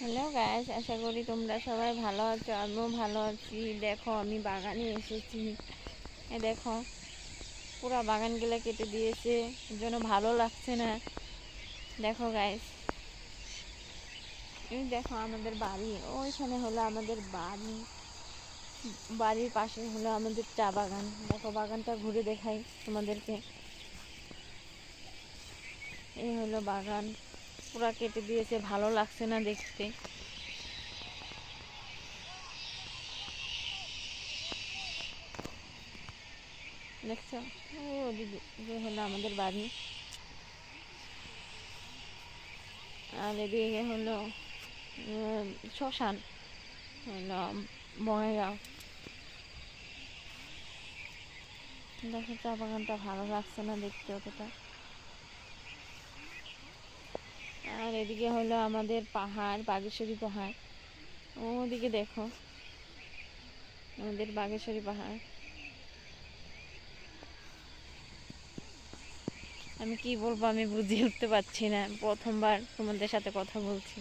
Hello guys, আশা করি তোমরা সবাই ভালো আছো। আমিও ভালো আছি। দেখো আমি বাগানে এসেছি। দেখো পুরো বাগানগুলো কেটে দিয়েছে, এর জন্য ভালো লাগছে না। দেখো গাইস, এই দেখো আমাদের বাড়ি, ওইখানে হলো আমাদের বাড়ি, বাড়ির পাশে হলো আমাদের চা বাগান। দেখো বাগানটা ঘুরে দেখাই তোমাদেরকে। এই হলো বাগান, পুরা কেটে দিয়েছে, ভালো লাগছে না দেখতে। দেখছো, ওদিকে যে হলো আমাদের বাড়ি, আর এদিকে হলো শ্মশান, হলো বঙ্গাইগাঁও। দেখো চা বাগানটা ভালো লাগছে না দেখতে অতটা। আর এদিকে হলো আমাদের পাহাড়, বাগেশ্বরী পাহাড়। ওদিকে দেখো আমাদের বাগেশ্বরী পাহাড়। আমি কি বলবো আমি বুঝে উঠতে পারছি না, প্রথমবার তোমাদের সাথে কথা বলছি।